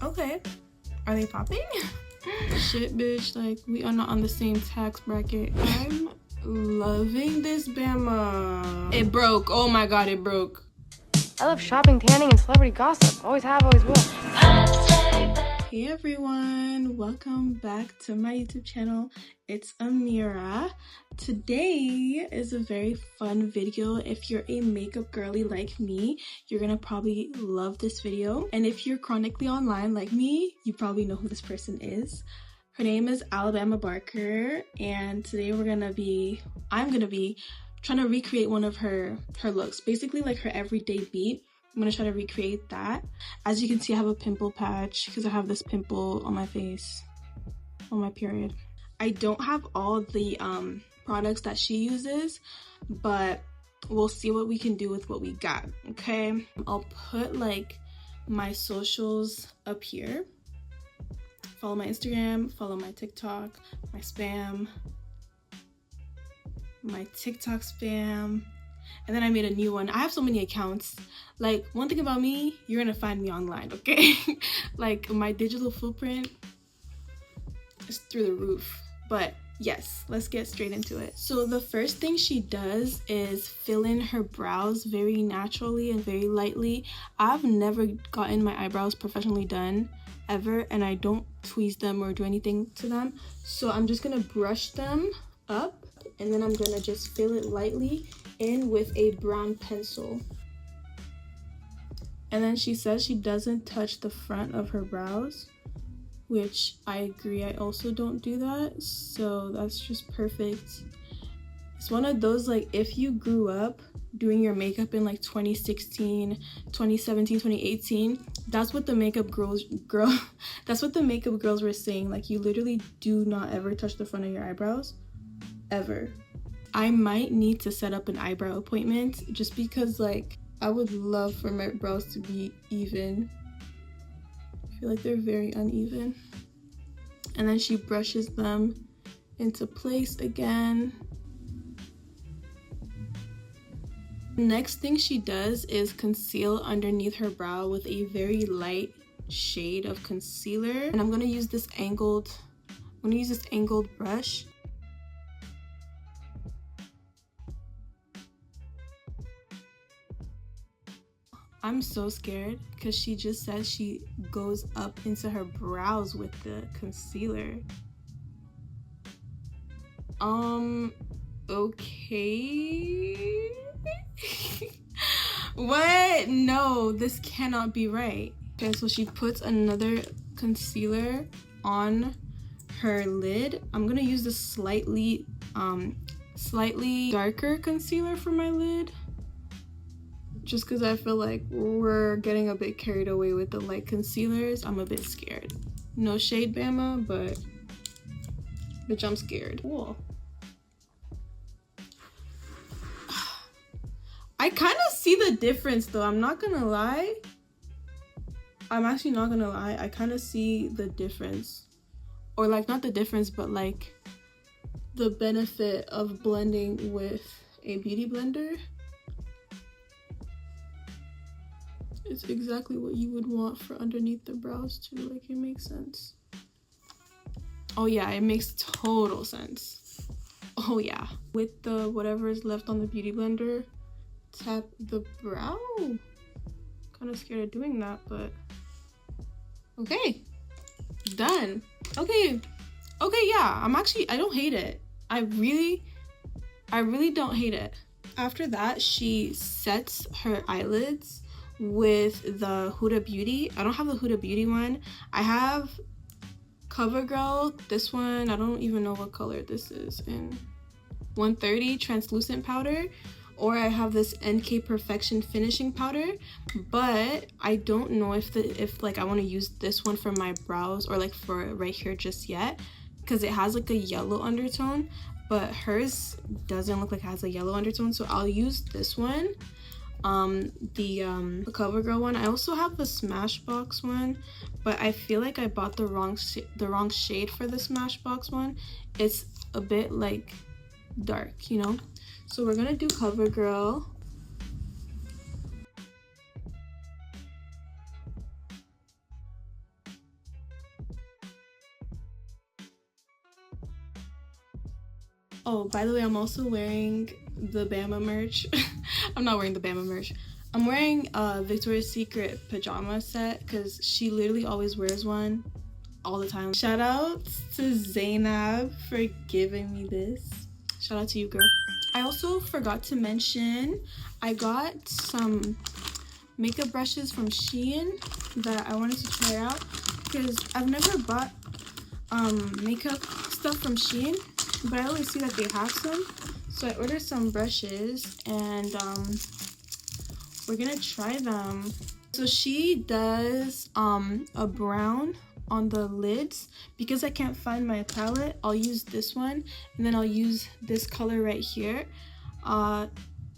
Okay. Are they popping? Shit, bitch. Like, we are not on the same tax bracket. I'm loving this Bama. It broke. Oh my god, it broke. I love shopping, tanning, and celebrity gossip. Always have, always will. Hey everyone, welcome back to my YouTube channel. It's Amira. Today is a very fun video. If you're a makeup girly like me, you're gonna probably love this video. And if you're chronically online like me, you probably know who this person is. Her name is Alabama Barker, and today I'm gonna be trying to recreate one of her looks, basically like her everyday beat. I'm gonna try to recreate that. As you can see, I have a pimple patch because I have this pimple on my face, on my period. I don't have all the products that she uses, but we'll see what we can do with what we got, okay? I'll put like my socials up here. Follow my Instagram, follow my TikTok, my spam, my TikTok spam. And then I made a new one. I have so many accounts. Like, one thing about me, you're gonna find me online, okay? Like, my digital footprint is through the roof. But yes, let's get straight into it. So the first thing she does is fill in her brows very naturally and very lightly. I've never gotten my eyebrows professionally done ever, and I don't tweeze them or do anything to them. So I'm just gonna brush them up, and then I'm gonna just fill it lightly in with a brown pencil. And then she says she doesn't touch the front of her brows, which I agree, I also don't do that, so that's just perfect. It's one of those, like, if you grew up doing your makeup in like 2016, 2017, 2018, that's what the makeup girls were saying. Like, you literally do not ever touch the front of your eyebrows, ever. I might need to set up an eyebrow appointment just because, like, I would love for my brows to be even. I feel like they're very uneven. And then she brushes them into place again. Next thing she does is conceal underneath her brow with a very light shade of concealer. And I'm gonna use this angled brush. I'm so scared because she just said she goes up into her brows with the concealer. Okay. What? No, this cannot be right. Okay, so she puts another concealer on her lid. I'm gonna use the slightly darker concealer for my lid, just because I feel like we're getting a bit carried away with the light concealers. I'm a bit scared. No shade, Bama, but bitch, I'm scared. Cool. I kind of see the difference though. I'm not gonna lie. I'm actually not gonna lie. I kind of see the difference. Or like, not the difference, but like the benefit of blending with a beauty blender. It's exactly what you would want for underneath the brows too. Like, it makes sense. Oh yeah, it makes total sense. Oh yeah. With the whatever is left on the beauty blender, tap the brow. Kind of scared of doing that, but okay. Done. Okay, yeah, I don't hate it. I really don't hate it. After that, she sets her eyelids with the Huda Beauty. I don't have the Huda Beauty one. I have CoverGirl, this one, I don't even know what color this is in, 130 translucent powder, or I have this NK Perfection finishing powder, but I don't know if like I want to use this one for my brows or like for right here just yet, because it has like a yellow undertone, but hers doesn't look like it has a yellow undertone, so I'll use this one. The CoverGirl one. I also have the Smashbox one, but I feel like I bought the wrong shade for the Smashbox one. It's a bit like dark, you know. So we're gonna do CoverGirl. Oh, by the way, I'm also wearing the Bama merch. I'm not wearing the Bama merch. I'm wearing a Victoria's Secret pajama set because she literally always wears one all the time. Shout out to Zainab for giving me this. Shout out to you, girl. I also forgot to mention I got some makeup brushes from Shein that I wanted to try out because I've never bought makeup stuff from Shein, but I always see that they have some. So I ordered some brushes and we're gonna try them. So she does a brown on the lids. Because I can't find my palette, I'll use this one, and then I'll use this color right here.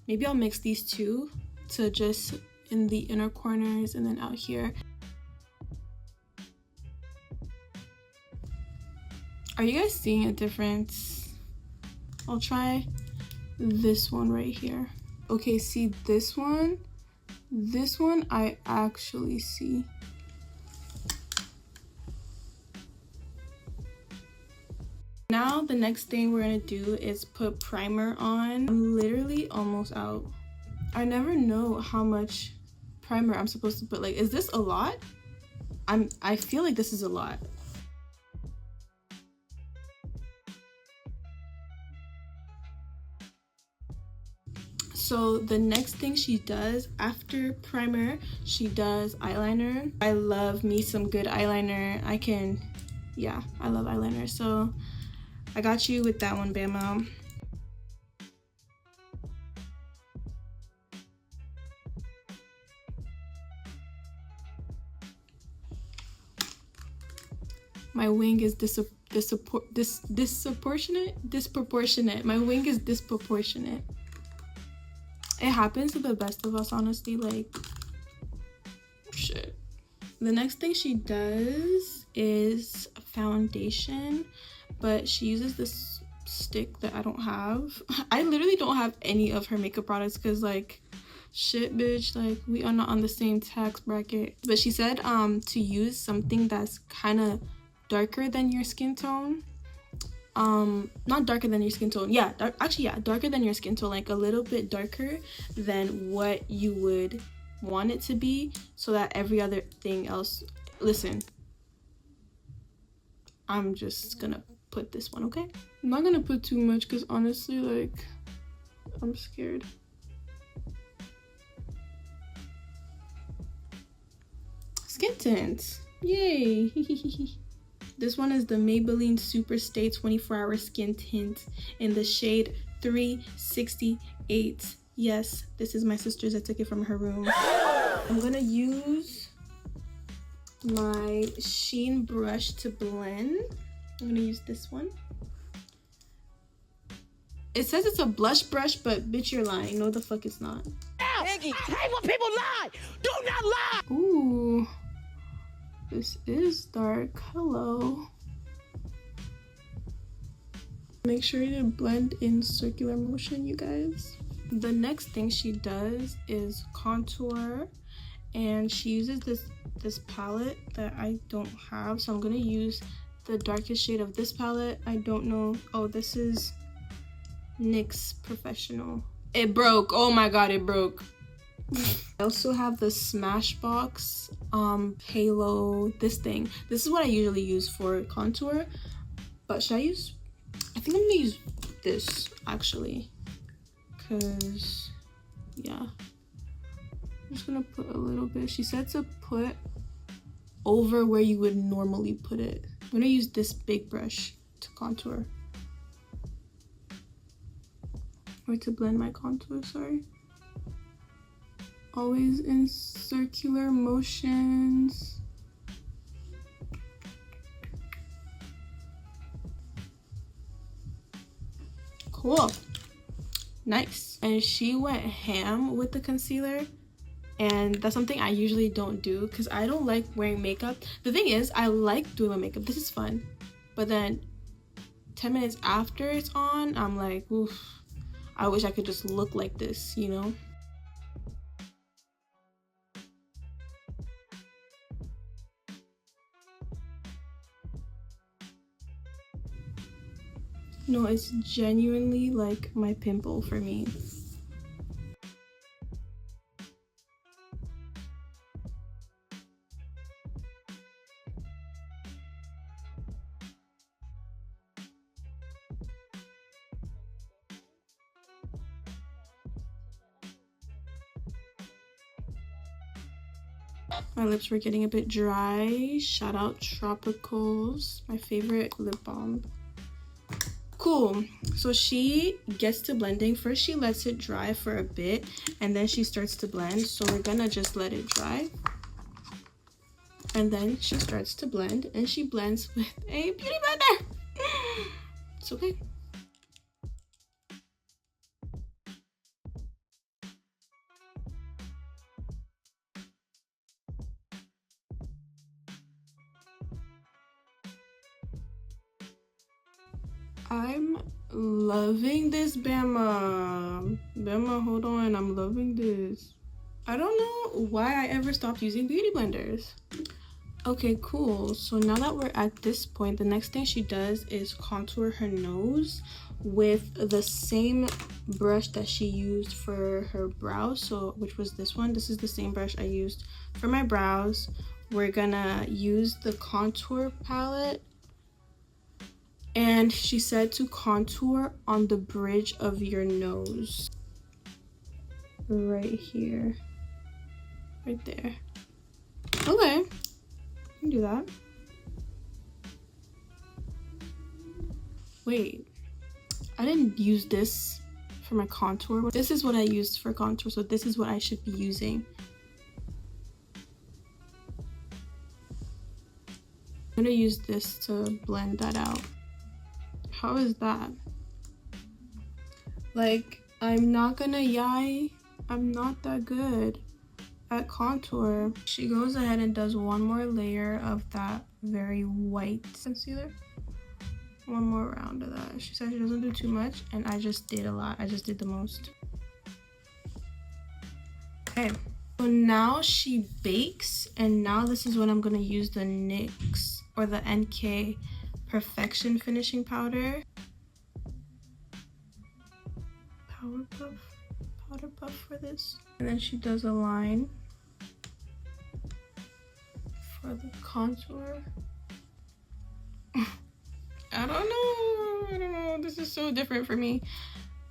Maybe I'll mix these two to just in the inner corners and then out here. Are you guys seeing a difference? I'll try this one right here. Okay, see this one? This one I actually see. Now the next thing we're gonna do is put primer on. I'm literally almost out. I never know how much primer I'm supposed to put. Like, is this a lot? I feel like this is a lot. So the next thing she does after primer, she does eyeliner. I love me some good eyeliner. Yeah, I love eyeliner. So I got you with that one, Bama. My wing is disproportionate. My wing is disproportionate. It happens to the best of us, honestly. Like, shit. The next thing she does is foundation, but she uses this stick that I don't have. I literally don't have any of her makeup products because, like, shit, bitch, like, we are not on the same tax bracket. But she said to use something that's kind of darker than your skin tone. Not darker than your skin tone, yeah, darker than your skin tone, like a little bit darker than what you would want it to be, so that every other thing else, listen, I'm just gonna put this one, okay? I'm not gonna put too much because honestly, like, I'm scared. Skin tint, yay. This one is the Maybelline Super Stay 24-Hour Skin Tint in the shade 368. Yes, this is my sister's. I took it from her room. I'm gonna use my Shein brush to blend. I'm gonna use this one. It says it's a blush brush, but bitch, you're lying. No, the fuck it's not. Iggy, hate when people lie. Do not lie. Ooh. This is dark. Hello. Make sure to blend in circular motion, you guys. The next thing she does is contour, and she uses this palette that I don't have, so I'm gonna use the darkest shade of this palette. I don't know. Oh, this is NYX Professional. It broke. Oh my god, it broke. I also have the Smashbox Halo, this thing. This is what I usually use for contour, but should I use, I think I'm gonna use this actually, because yeah, I'm just gonna put a little bit. She said to put over where you would normally put it. I'm gonna use this big brush to contour, or to blend my contour, sorry. Always in circular motions. Cool. Nice. And she went ham with the concealer, and that's something I usually don't do because I don't like wearing makeup. The thing is, I like doing my makeup. This is fun. But then 10 minutes after it's on, I'm like, oof, I wish I could just look like this, you know? No, it's genuinely like my pimple for me. My lips were getting a bit dry. Shout out Tropicals, my favorite lip balm. Cool. So she gets to blending. First she lets it dry for a bit and then she starts to blend. So we're gonna just let it dry. And then she starts to blend and she blends with a beauty blender. It's okay. I'm loving this Bama. Bama, hold on. I'm loving this. I don't know why I ever stopped using beauty blenders. Okay, cool. So now that we're at this point, the next thing she does is contour her nose with the same brush that she used for her brows. So, which was this one. This is the same brush I used for my brows. We're gonna use the contour palette. And she said to contour on the bridge of your nose. Right here. Right there. Okay. You can do that. Wait. I didn't use this for my contour. This is what I used for contour, so this is what I should be using. I'm gonna use this to blend that out. How is that? Like, I'm not gonna yai. I'm not that good at contour. She goes ahead and does one more layer of that very white concealer. One more round of that. She said she doesn't do too much, and I just did a lot. I just did the most. Okay. So now she bakes, and now this is when I'm gonna use the NYX or the NK Perfection finishing powder. Powder puff for this. And then she does a line for the contour. I don't know. This is so different for me.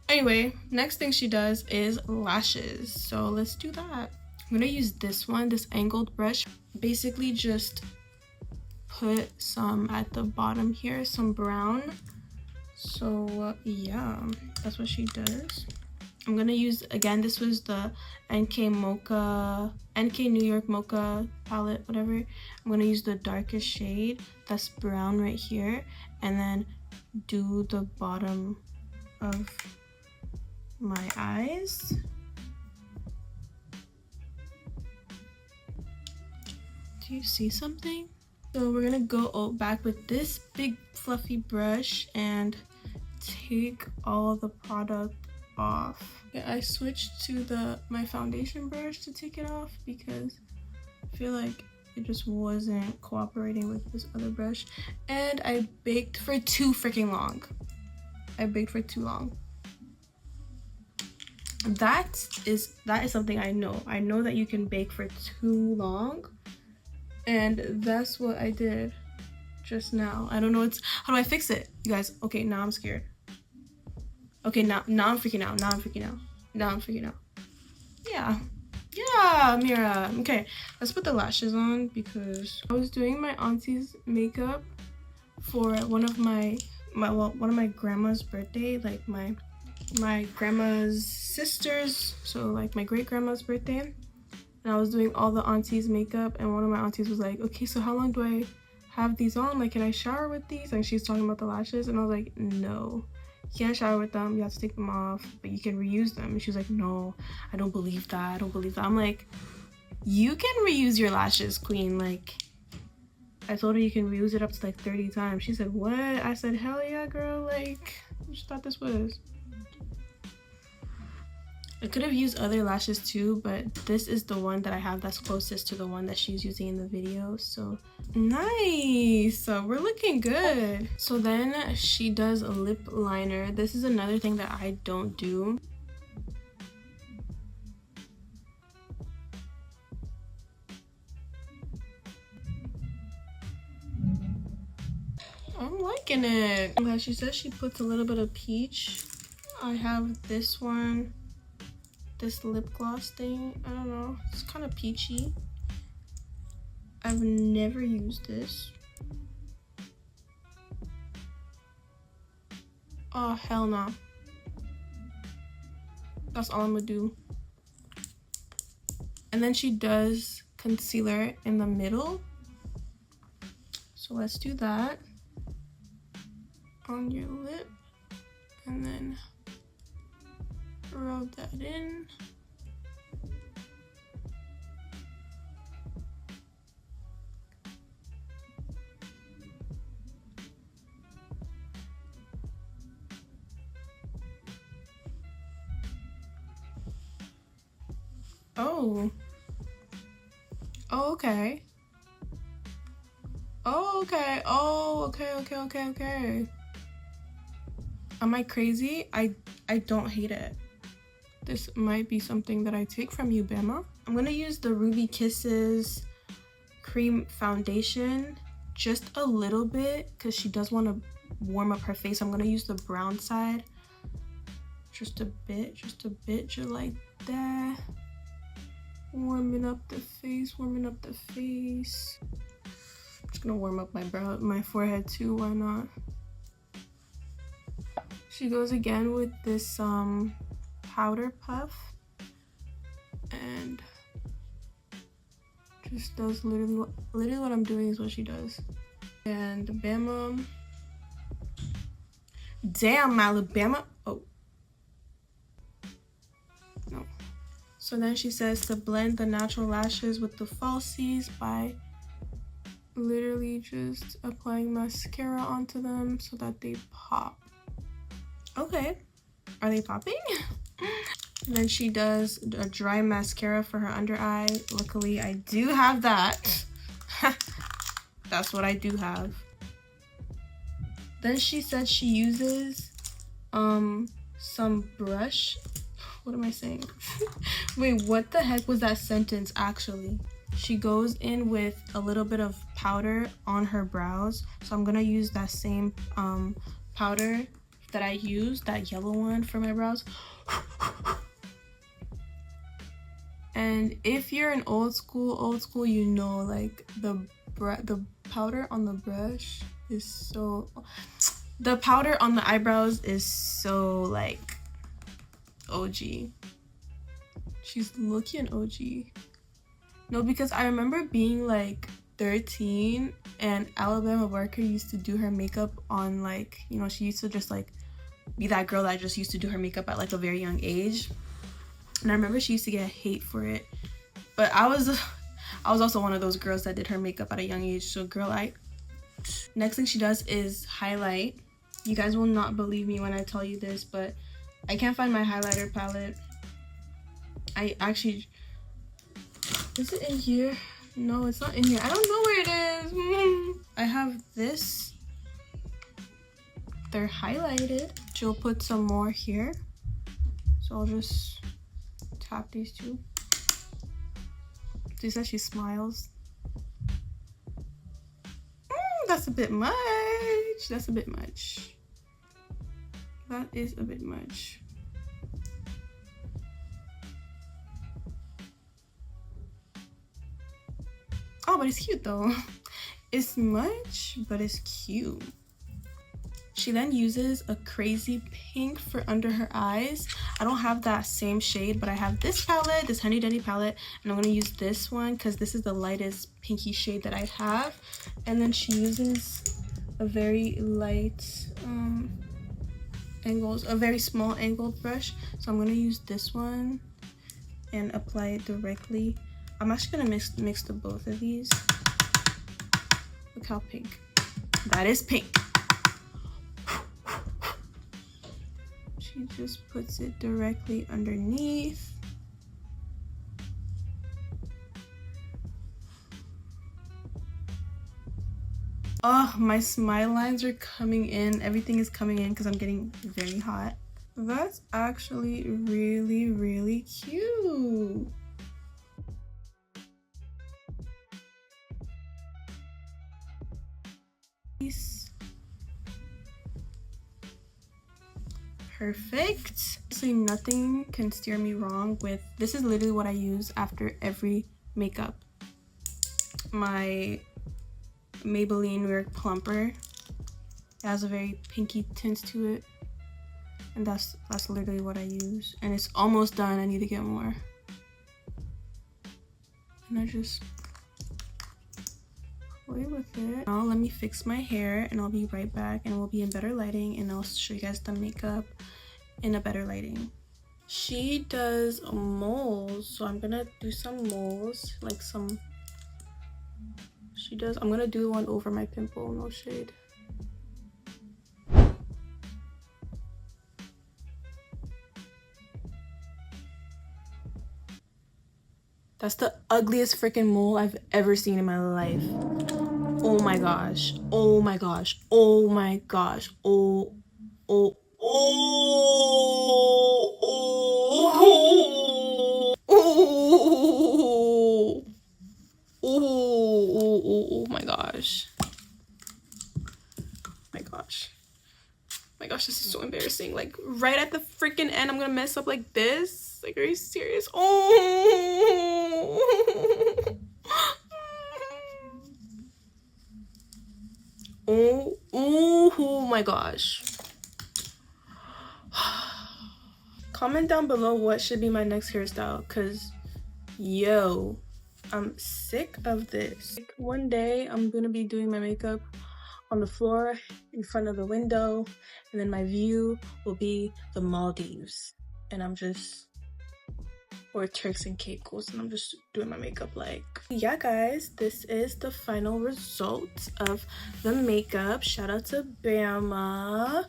Anyway, next thing she does is lashes. So let's do that. I'm gonna use this one, this angled brush. Basically just put some at the bottom here, some brown. So yeah, that's what she does. I'm gonna use, again, this was the NK New York Mocha palette, whatever. I'm gonna use the darkest shade, that's brown right here, and then do the bottom of my eyes. Do you see something? So we're gonna go back with this big fluffy brush and take all the product off. Okay, I switched to my foundation brush to take it off because I feel like it just wasn't cooperating with this other brush. And I baked for too freaking long. I baked for too long. That is something I know. I know that you can bake for too long. And that's what I did just now. I don't know how do I fix it? You guys, okay, now I'm scared. Okay, now I'm freaking out. Now I'm freaking out. Yeah, Mira. Okay, let's put the lashes on because I was doing my auntie's makeup for one of my grandma's birthday, like my grandma's sister's, so like my great grandma's birthday. And I was doing all the aunties' makeup, and one of my aunties was like, okay, so how long do I have these on? Like, can I shower with these? And she's talking about the lashes, and I was like, no, you can't shower with them. You have to take them off, but you can reuse them. And she was like, no, I don't believe that. I'm like, you can reuse your lashes, queen. Like, I told her you can reuse it up to like 30 times. She said, what? I said, hell yeah, girl. Like, I just thought this was. I could have used other lashes too, but this is the one that I have that's closest to the one that she's using in the video. So nice. So we're looking good. So then she does a lip liner. This is another thing that I don't do. I'm liking it. I'm glad she says she puts a little bit of peach. I have this one, this lip gloss thing. I don't know, it's kind of peachy. I've never used this. Oh hell no. That's all I'm gonna do. And then she does concealer in the middle. So let's do that on your lip and then rub that in. Oh. Oh, okay. Oh, okay. Oh, okay. Am I crazy? I don't hate it. This might be something that I take from you, Bama. I'm gonna use the Ruby Kisses cream foundation just a little bit because she does want to warm up her face. I'm gonna use the brown side just a bit, just like that. Warming up the face. I'm just gonna warm up my forehead too, why not? She goes again with this powder puff and just does literally what I'm doing is what she does. And Bama. Damn, Alabama. Oh. No. So then she says to blend the natural lashes with the falsies by literally just applying mascara onto them so that they pop. Okay, are they popping? And then she does a dry mascara for her under eye. Luckily, I do have that. That's what I do have. Then she said she uses some brush. What am I saying? Wait, what the heck was that sentence actually? She goes in with a little bit of powder on her brows. So I'm gonna use that same powder that I used, that yellow one for my brows. And if you're an old school, you know, like the powder on the brush is so, the powder on the eyebrows is so like OG. She's looking OG. No, because I remember being like 13 and Alabama Barker used to do her makeup on, like, you know, she used to just like be that girl that just used to do her makeup at like a very young age. And I remember she used to get hate for it, but I was also one of those girls that did her makeup at a young age. So girl, next thing she does is highlight. You guys will not believe me when I tell you this, but I can't find my highlighter palette. I actually, is it in here? No, it's not in here. I don't know where it is. I have this. They're highlighted. She'll put some more here. So I'll just tap these two. She says she smiles. That's a bit much. That's a bit much. That is a bit much. Oh, but it's cute though. It's much, but it's cute. She then uses a crazy pink for under her eyes. I don't have that same shade, but I have this palette, this Honey Dunny palette, and I'm gonna use this one because this is the lightest pinky shade that I have. And then she uses a very light a very small angled brush. So I'm gonna use this one and apply it directly. I'm actually gonna mix the both of these. Look how pink. That is pink. She She just puts it directly underneath. Oh, my smile lines are coming in. Everything is coming in because I'm getting very hot. That's actually really, really cute. Perfect. Honestly, nothing can steer me wrong with this. Is literally what I use after every makeup. My Maybelline Weird Plumper. It has a very pinky tint to it, and that's literally what I use. And it's almost done. I need to get more. And I just play with it. Now let me fix my hair, and I'll be right back. And we'll be in better lighting, and I'll show you guys the makeup in a better lighting. She does moles, so I'm gonna do some moles, like some. She does. I'm gonna do one over my pimple. No shade. That's the ugliest freaking mole I've ever seen in my life. Oh my gosh. Oh my gosh. Oh my gosh. Oh. Oh. Oh. Oh. Oh. Oh my gosh. My gosh. My gosh, this is so embarrassing. Like right at the freaking end, I'm gonna mess up like this. Like, are you serious? Oh. Oh my gosh. Comment down below what should be my next hairstyle, because yo, I'm sick of this. Like, one day I'm gonna be doing my makeup on the floor in front of the window, and then my view will be the Maldives, and I'm just, or Turks and Caicos, and I'm just doing my makeup. Like, yeah guys, this is the final result of the makeup. Shout out to Bama.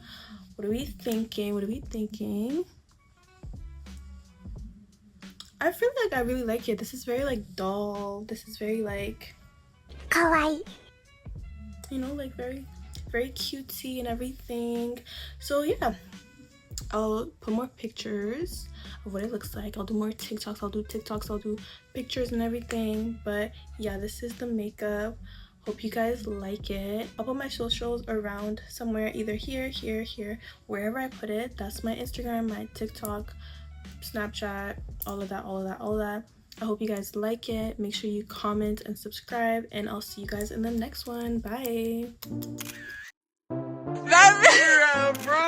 What are we thinking? What are we thinking? I feel like I really like it. This is very like doll. This is very like kawaii. You know, like very cutesy and everything. So yeah, I'll put more pictures of what it looks like. I'll do more TikToks. I'll do TikToks. I'll do pictures and everything. But yeah, this is the makeup. Hope you guys like it. I'll put my socials around somewhere, either here, wherever I put it. That's my Instagram, my TikTok, Snapchat, all of that. I hope you guys like it. Make sure you comment and subscribe, and I'll see you guys in the next one. Bye. That mirror, bro.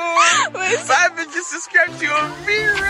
My bitch just subscribed to a mirror.